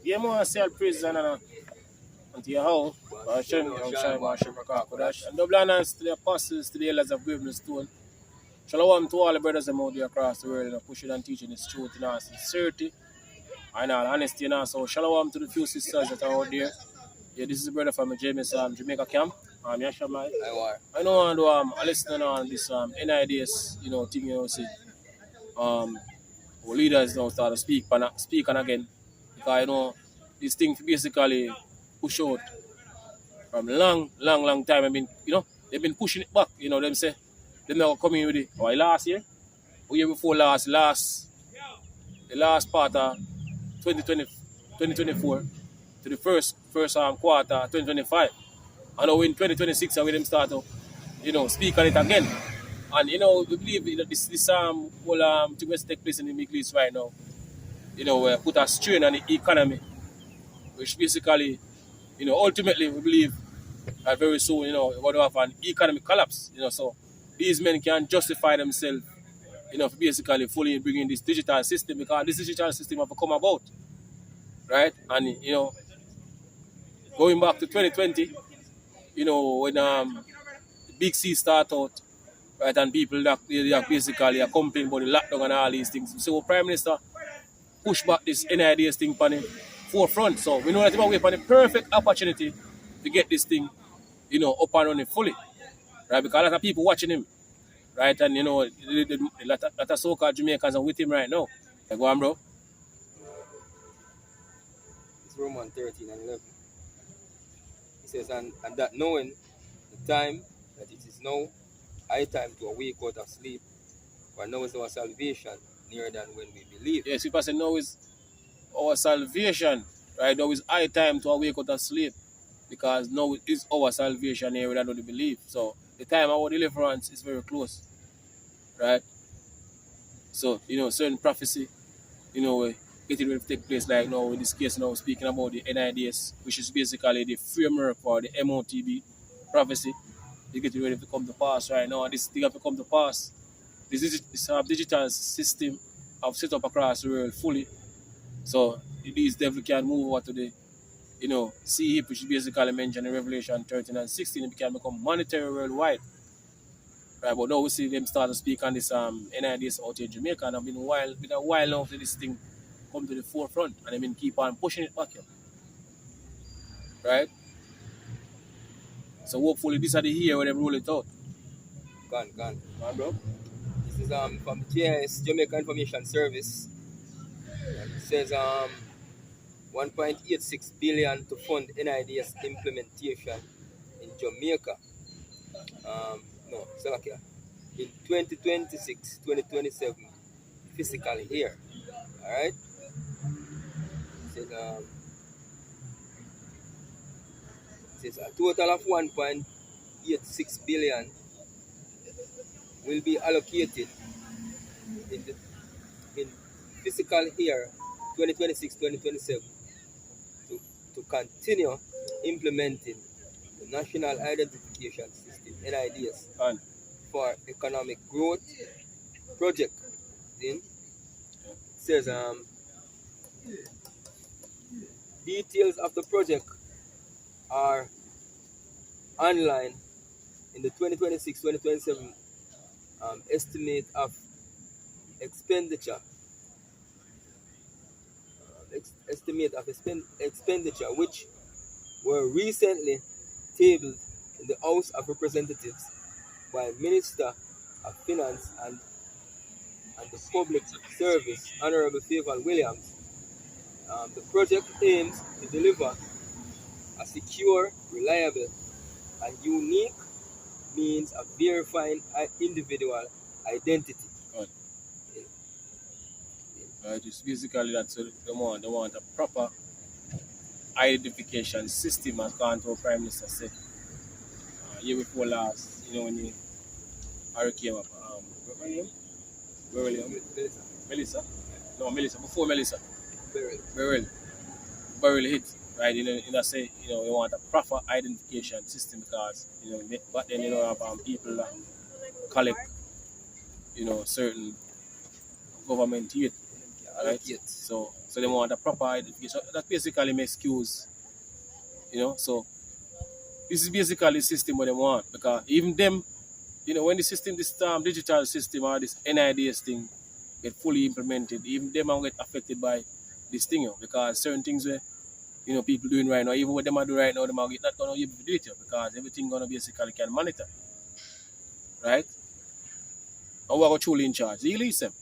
Yeah, man, say all praises unto your home. Hashem, Yahusha, Mashiach, Kodash. And double honors to the apostles, to the elders of Graven Stone. Shalom to all the brothers and out there across the world, pushing and teaching this truth in our sincerity and our honesty. And also, shalom to the few sisters that are out there. Yeah, this is a brother from James, Jamaica camp. Yashamai. I know I listen on this N.I.D.S, thing, see, our leaders now start to speak and again. Because, this thing basically push out from long time. I mean, they've been pushing it back, them say, they're not coming with it. Why last year? Or year before the last part of 2024 to the first quarter 2025. And now in 2026 we them start to, speak on it again. And we believe that this whole thing will take place in the Middle East right now. Put a strain on the economy, which basically, ultimately we believe that very soon, we're going to have an economic collapse. So these men can justify themselves, for basically fully bringing this digital system, because this digital system have come about, right? And going back to 2020, when the big C start out, right, and people that they are basically are complaining about the lockdown and all these things. So Prime Minister push back this N.I.D.S thing on the forefront. So we know that we're waiting for the perfect opportunity to get this thing, up and running fully. Right? Because a lot of people watching him. Right? And a lot of so-called Jamaicans are with him right now. Go on, bro. It's Romans 13 and 11. He says, and that knowing the time that it is now high time to awake out of sleep, for now is our salvation nearer than when we believe. Yes, people say now is our salvation. Right? Now is high time to awake out of sleep, because now is our salvation nearer than when we believe. So the time of our deliverance is very close. Right? So, certain prophecy, getting ready to take place, like now in this case now speaking about the N.I.D.S, which is basically the framework for the M.O.T.B prophecy. It's getting ready to come to pass right now. And this thing have to come to pass. This digital system have set up across the world fully. So these devil can move over to the see hip, which is basically mentioned in Revelation 13 and 16. It can become monetary worldwide. Right, but now we see them start to speak on this N.I.D.S out in Jamaica, and I've been a while now for this thing come to the forefront, and I mean keep on pushing it back here. Right? So hopefully this are the year where they roll it out. Gone. Bro. This is from N.I.S Jamaica Information Service. It says 1.86 billion to fund N.I.D.S implementation in Jamaica. Slovakia. In 2026-2027 fiscal year. Alright? It says a total of 1.86 billion will be allocated in fiscal year 2026-2027 to continue implementing the National Identification System (N.I.D.S) for economic growth project. Then it says details of the project are online in the 2026-2027 estimate of expenditure. Expenditure which were recently tabled in the House of Representatives by Minister of Finance and the Public Service, Honorable Favor Williams. The project aims to deliver a secure, reliable, and unique means of verifying individual identity. It's basically that, so they want a proper identification system, as Kanto Prime Minister said year before last, when the hurricane up. Melissa? No, Melissa. Before Melissa. Beryl hit, right? In say, we want a proper identification system, because, but then, have people that collect, certain government aid, right? So So they want a proper identification. That basically makes excuse, So this is basically the system what they want because even them, when the system, this digital system or this N.I.D.S thing get fully implemented, even them will get affected by this thing, because certain things where people doing right now, even what them are doing right now, them are not gonna be able to do it, because everything gonna basically can monitor, right? And who are truly in charge? The elites them.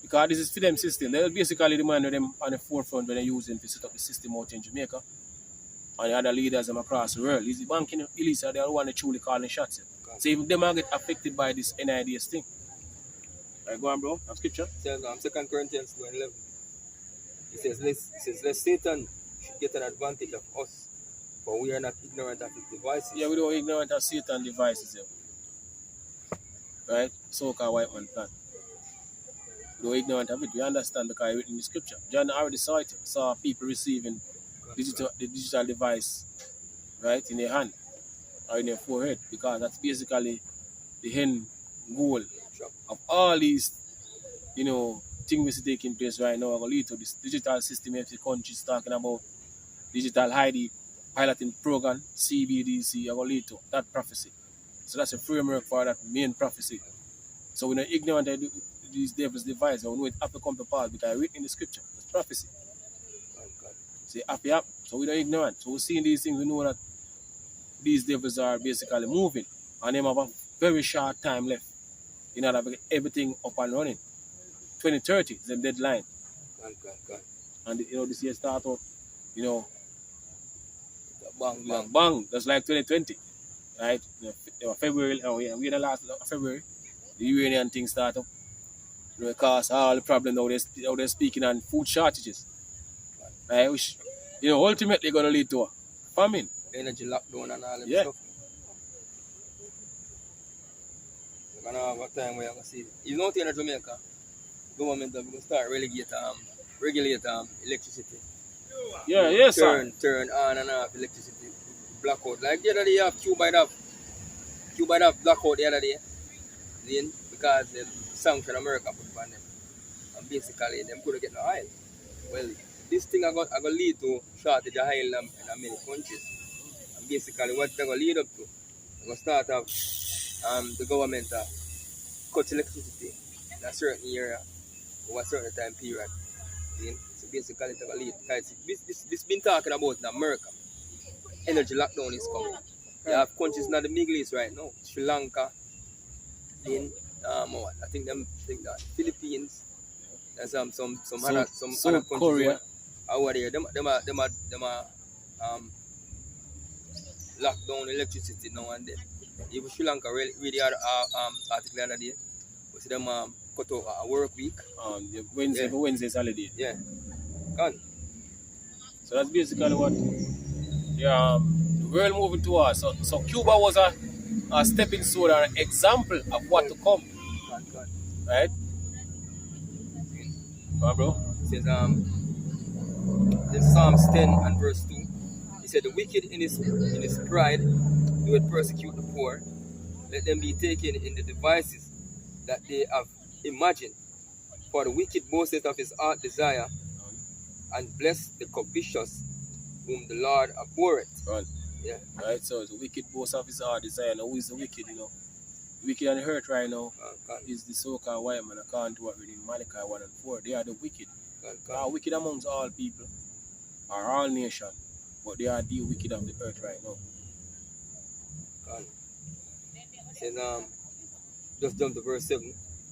Because this is for them system. They'll basically the man with them on the forefront when they're using to set up the system out in Jamaica and the other leaders them across the world. It's the banking elites are the one that truly calling the shots. So even them are get affected by this N.I.D.S thing. Right, go on, bro. Have scripture. It says 2 Corinthians 2:11. It says, lest Satan should get an advantage of us, but we are not ignorant of his devices. Yeah, we don't ignorant of Satan's devices. Right? So-called white man plan. We don't ignorant of it. We understand because it's written in the scripture. John already saw it. Saw people receiving the digital device, right, in their hand or in their forehead, because that's basically the end goal of all these, things taking place right now. Are going to lead to this digital system if the country is talking about digital ID piloting program, CBDC, are going to lead to that prophecy. So that's a framework for that main prophecy. So we're not ignorant of these devil's devices. We know it have to come to pass because it's written in the scripture. It's prophecy. Say happy up. So we don't ignorant. So we're seeing these things, we know that these devils are basically moving. And they have a very short time left in order to get everything up and running. 2030 is the deadline. And this year start out, bang. That's like 2020. Right? February, we're in the last February. The Iranian thing start up. Cause all the problem now they're speaking on food shortages. Right? Which, ultimately gonna lead to a famine. Energy lockdown and all that Yeah. stuff. We're gonna have a time where you're gonna see. You know, in Jamaica, government are gonna start regulate electricity. Yeah, yes, sir. Turn on and off electricity, blackout. Like the other day, you have Cuba blackout the other day. Then because the sanction America put on them, and basically them couldn't get no oil. Well, this thing I got lead to shortage of oil in many countries. And basically what they're gonna lead up to, they're gonna start off the government cut electricity in a certain area over a certain time period. So basically they're gonna lead. This been talking about in America. Energy lockdown is coming. You have countries in the Middle East right now, Sri Lanka, then I think that Philippines, and some other countries Korea. over there. Them lock down electricity now and then. Even Sri Lanka really had article the other day. We see them cut out a work week. Wednesday's holiday. Yeah. Gone. So that's basically what the world moving towards. So Cuba was a stepping stone or an example of what to come. Gone. Right? Come on, bro. It says in Psalms 10 and verse 2, he said, the wicked in his pride doeth persecute the poor. Let them be taken in the devices that they have imagined. For the wicked boasteth of his heart desire, and bless the covetous, whom the Lord abhorreth. Right. Yeah. Right, so the wicked boast of his heart desire. Now, who is the wicked, The wicked and the hurt right now is the so-called white man, according to what we read in Malachi 1 and 4. They are the wicked. They are wicked amongst all people, or all nations, but they are the wicked of the earth right now. It says, just jump to verse 7.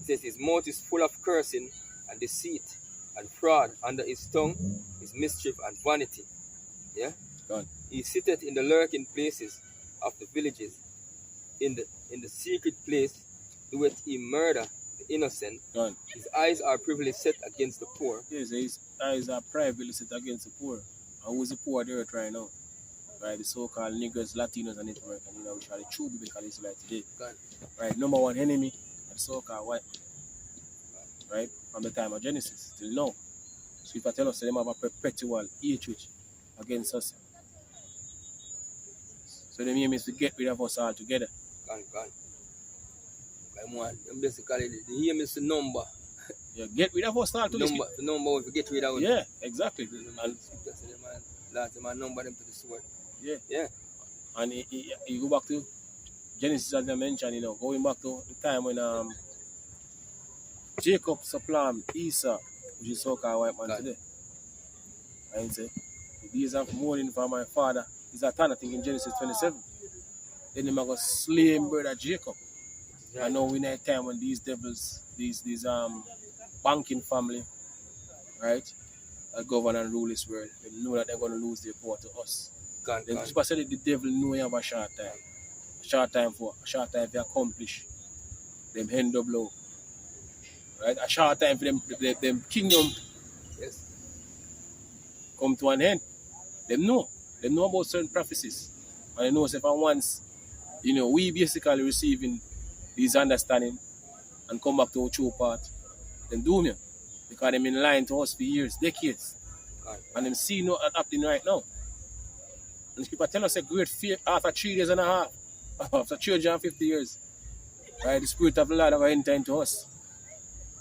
It says, his mouth is full of cursing and deceit and fraud. Under his tongue is mischief and vanity. Yeah? God. He sitteth in the lurking places of the villages. In the secret place doeth he murder the innocent. God. His eyes are privily set against the poor. Yes, his eyes are privately set against the poor. And who's the poor on the earth right now? Right, the so-called niggers, Latinos, and Native Americans, which are the true biblical Israelites today. God. Right, number one enemy of the so-called white. Right, from the time of Genesis till now. So if I tell us that they have a perpetual hatred against us, so the aim is to get rid of us all together. God. Basically, the aim is to number Yeah, get rid of us start to this. Number we get rid of. Yeah, exactly. And last man number them to the sword. yeah. Yeah. And he go back to Genesis as I mentioned, going back to the time when Jacob supplanted Esau, which is so-called white man today. And he said, the days of mourning for my father is a ton, I think in Genesis 27. Then him go slay him brother Jacob. Right. I know we in a time when these devils, these banking family, right, that govern and rule this world, they know that they're gonna lose their power to us. Then people said the devil know you have a short time. A short time to accomplish them hand of blow. Right? A short time for them kingdom come to an end. Them know about certain prophecies. And they know if once, we basically receiving these understanding and come back to our true path, then doom you. Because they've been lying to us for years, decades. And them see no happening right now. And people tell us a great fear after 3 days and a half, after 350 years. Right? The Spirit of the Lord will enter into us.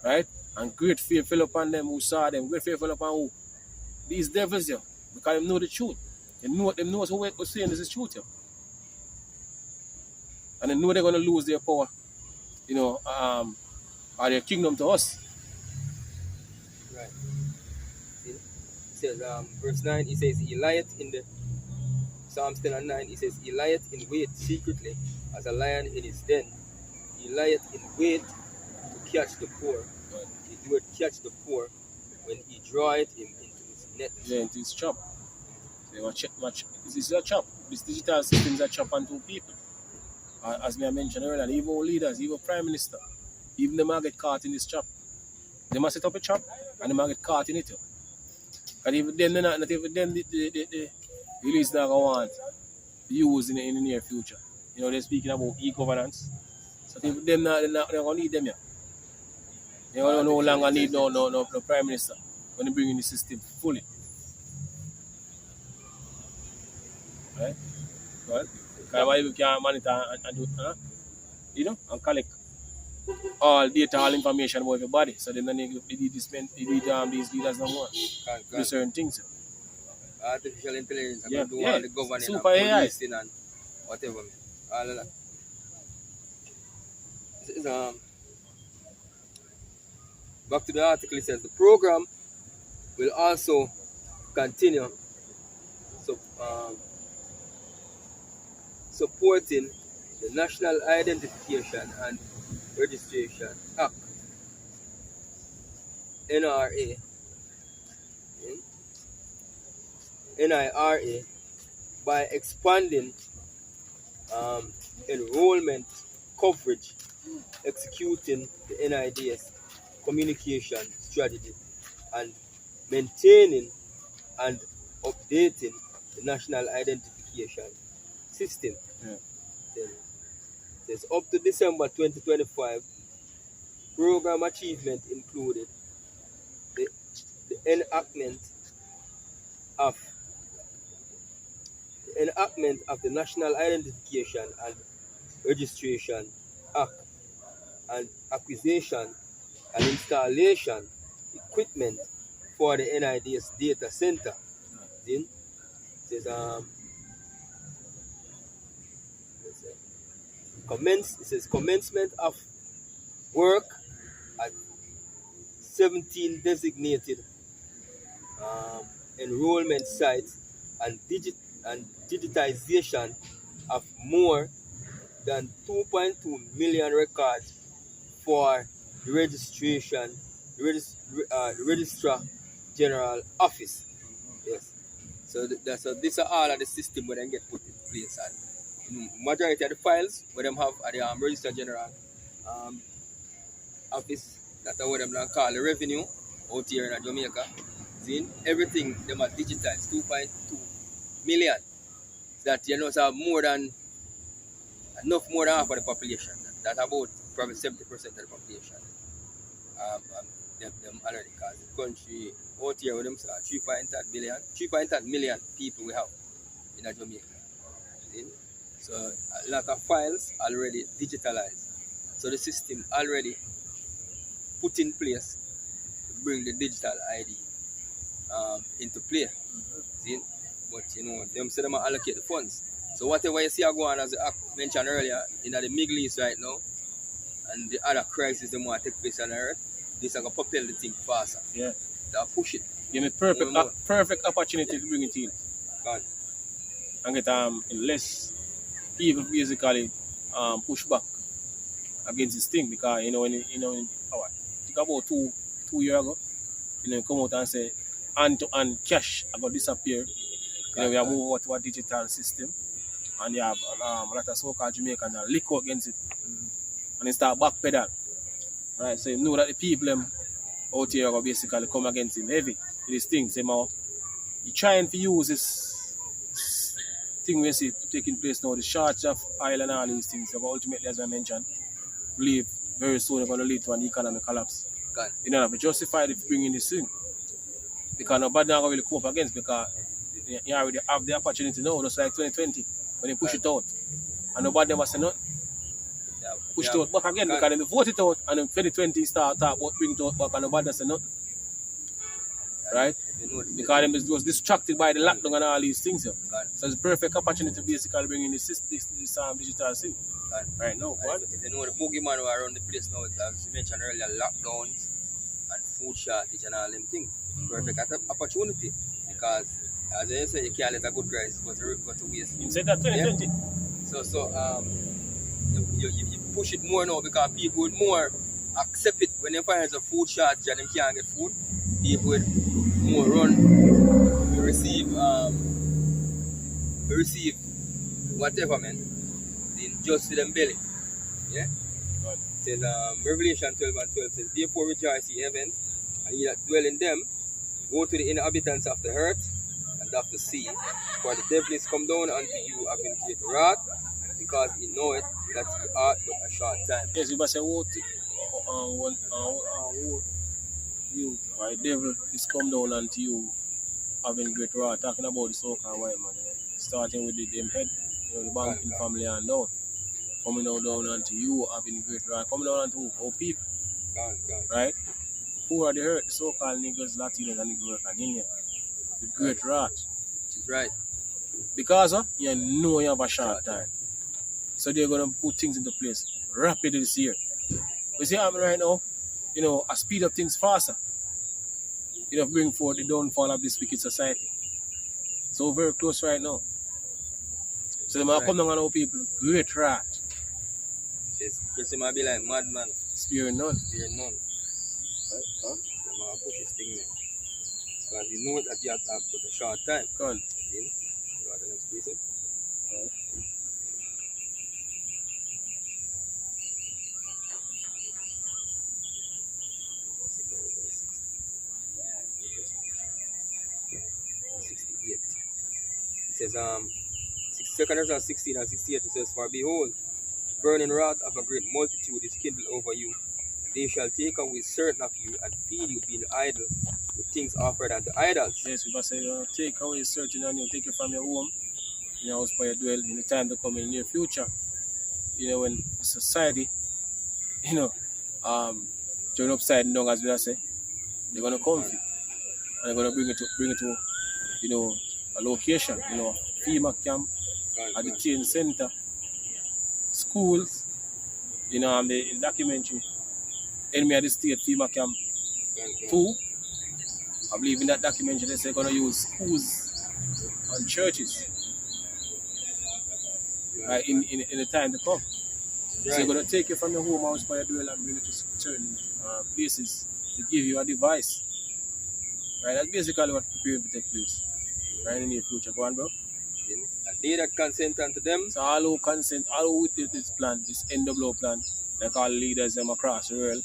Right? And great fear fell upon them who saw them. Great fear fell upon who? These devils, yeah. Because they know the truth. They know who we're saying this is truth, yeah. And they know they're going to lose their power, or their kingdom to us. Right. It says, verse 9, it says, he lieth in the Psalms 10 and 9, it says, he lieth in wait secretly as a lion in his den. He lieth in wait to catch the poor. Right. He doeth catch the poor when he draweth him into his net. Yeah, into his trap. This is a trap. This digital system is a trap onto people. As I mentioned earlier, even leaders, even prime minister, even they might get caught in this trap. They must set up a trap and they might get caught in it. And even then, not even then, the release not going to want to use in the near future. They're speaking about e-governance. So even them, they're going to need them. Yeah. They don't no longer need no prime minister when they bring in the system fully. Right? Well, because we can monitor and do, and collect all data, all information about everybody. So then they need these leaders no more. Do certain things. Artificial intelligence, Yeah, do all the governing super and AI. policing and whatever. All of that. This is, back to the article, it says the program will also continue supporting the National Identification and Registration Act, NRA, NIRA, by expanding enrollment coverage, executing the N.I.D.S communication strategy, and maintaining and updating the national identification system. Yeah. Then it says up to December 2025, program achievement included the enactment of the National Identification and Registration Act and acquisition and installation equipment for the N.I.D.S data center. Then it says commencement of work at 17 designated enrollment sites and digitization of more than 2.2 million records for the Registrar General Office. Yes. So these are all of the system where they get put in place, and majority of the files where them have at the Registrar General Office, that's what them call the revenue out here in Jamaica. See, everything them are digitized, 2.2 million. That have more than half of the population. That's about probably 70% of the population. Them already, because the country out here with them 3.8 million people we have in Jamaica. See? So a lot of files already digitalized. So the system already put in place bring the digital ID into play. See? But you know, them say them allocate the funds. So whatever you see are going on, as I mentioned earlier, in the Middle East right now, and the other crisis that want to take place on earth, this is going to propel the thing faster. Yeah. They'll push it. Give me perfect opportunity to bring it in. God. And get less people basically push back against this thing, because think about two years ago, come out and say hand-to-hand cash about disappear. We are moving to a digital system, and you have a lot of so-called Jamaicans that lick out against it, and they start backpedal. Right, so you know that the people out here are basically come against him heavy. These things, you trying to use this thing we see taking place now, the shortage of oil and all these things, but ultimately, as I mentioned, believe very soon it's going to lead to an economic collapse. God. You know, to justify the bringing this thing, because nobody not really cope against, because you already have the opportunity now, just like 2020 when they push it out, and nobody never say nothing. Push it out back again, because then they vote it out, and in 2020 start talk about bring it out back, and nobody say nothing. Right? Because them was distracted by the lockdown and all these things. So it's a perfect opportunity to basically bring in this digital thing. Right now. If you know the boogeyman who are around the place now, as you mentioned earlier, lockdowns and food shortage and all them things. Perfect opportunity, because as I say, you can't let a good crisis go to waste. You said that 2020. Yeah? So you push it more now, because people would more accept it when they find a food shortage and they can't get food. People would more run to receive whatever, man, just to them belly. Yeah? Right. It says Revelation 12:12 says, therefore rejoice ye heavens, and ye that dwell in them, go to the inhabitants of the earth and of the sea, for the devil is come down unto you having great wrath, because he knoweth that ye are but a short time. Yes, you must say, you, right, devil is come down unto you having great wrath. Talking about the so-called white man, starting with them head, the banking family and down. Coming down unto you having great wrath. Coming down unto who? People. Right? Who are the hurt? So-called niggas, Latinos, and niggas and Indians. With great wrath. Right. Because you know you have a short time. So they're going to put things into place rapidly this year. We see happening right now, I speed up things faster. Bring forth the downfall of this wicked society. So very close right now. So they might come down on our people, great wrath. Yes, Chris might be like madman. Sparing none. Sparing none. Huh? They might push this thing there. Because you know that you have to put a short time. Go on. You got the next piece? It says, 2 Corinthians 16 and 68, it says, for behold, burning wrath of a great multitude is kindled over you. They shall take away certain of you and feed you, being idle, with things offered unto idols. Yes, we must say, take away certain and you take it from your home, in your house where you dwell, in the time to come in the near future. When society, turn upside down, as we say, they're going to come for you. And they're going to bring it to, a location, FEMA camp, at the chain center, schools, and the documentary, Enemy of the State FEMA camp 2. I believe in that documentary they say they're going to use schools and churches in the time to come. So they're going to take you from your home house by your dwell and bring it to certain places to give you a device. Right, that's basically what preparing to take place. Right, in the near future. Go on, bro. And they that consent unto them. So all who consent, all who with this plan, this NWO plan, like all leaders them across the world,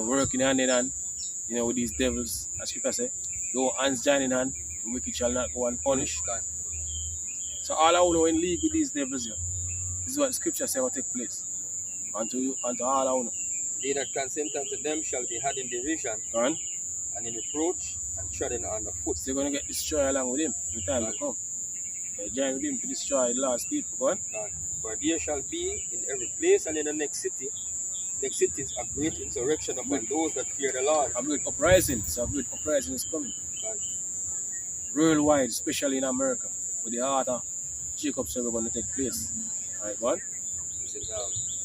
working hand in hand, with these devils, as Scripture say, though hands join in hand, the wicked shall not go unpunished. So all I know in league with these devils here, this is what Scripture say will take place. Unto all I know. They that consent unto them shall be had in derision, and in reproach, and trodden under foot. So they're going to get destroyed along with him in the time to come. They join with him to destroy the last people. Go on. For there shall be in every place and in the next city Next it is a great insurrection upon those that fear the Lord. A great uprising. So a great uprising is coming. God. Worldwide, especially in America, where the heart of Jacob's servant going to take place. Alright, God? He says,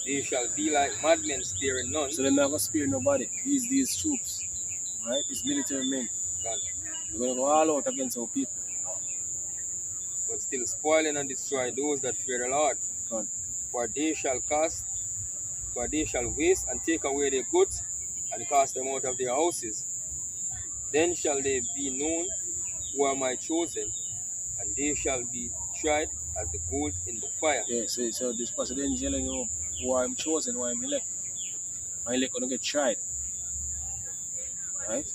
they shall be like madmen sparing none. So they're not going to spare nobody. These troops, right? These military men. God. They're going to go all out against our people. But still spoiling and destroy those that fear the Lord. God. For they shall waste and take away their goods and cast them out of their houses. Then shall they be known who are my chosen, and they shall be tried as the gold in the fire. Yeah, so this person then telling you who I'm chosen, who I'm elect. My elect going to get tried. Right?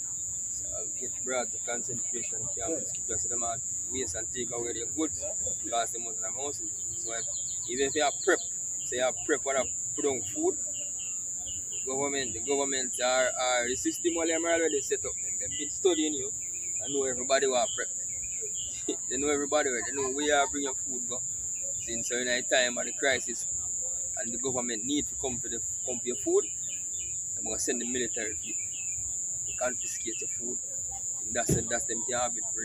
So I'll get brought to concentration camps, keep us them out, waste and take away their goods, cast them out of their houses. So even if you have prep, say you have prep, what put on food, the government are the system what them already set up. They've been studying you and know everybody will prep. They know everybody, they know where you bring your food go. Since in a time of the crisis and the government need to come for your food, they're going to send the military to confiscate your food. That's them can have it for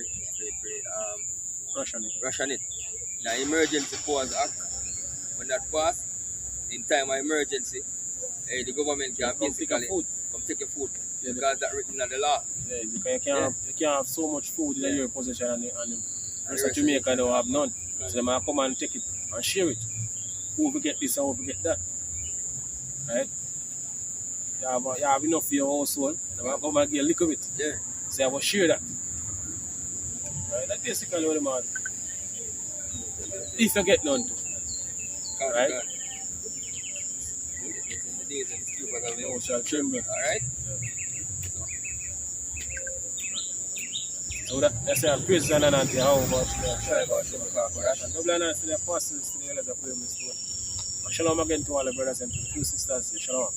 ration it. Now emergency pause act, when that pass, in time of emergency, the government can basically come take your food. Yeah, because that's written in the law. Yeah, you can't have so much food in your possession and the rest of Jamaica don't have none. So they might come and take it and share it. Who will get this and who will get that. Right? You have enough for your household. They might come and get a little bit. Yeah. So you have to share that. Right? That's basically what I'm doing. If you get none too. Right? God. You shall tremble. Alright? Yeah. So that's our praise and honor to how much and double honor to the apostles, to the elders of Prayer Ministry. Shalom again to all the brothers and to the few sisters. Shalom.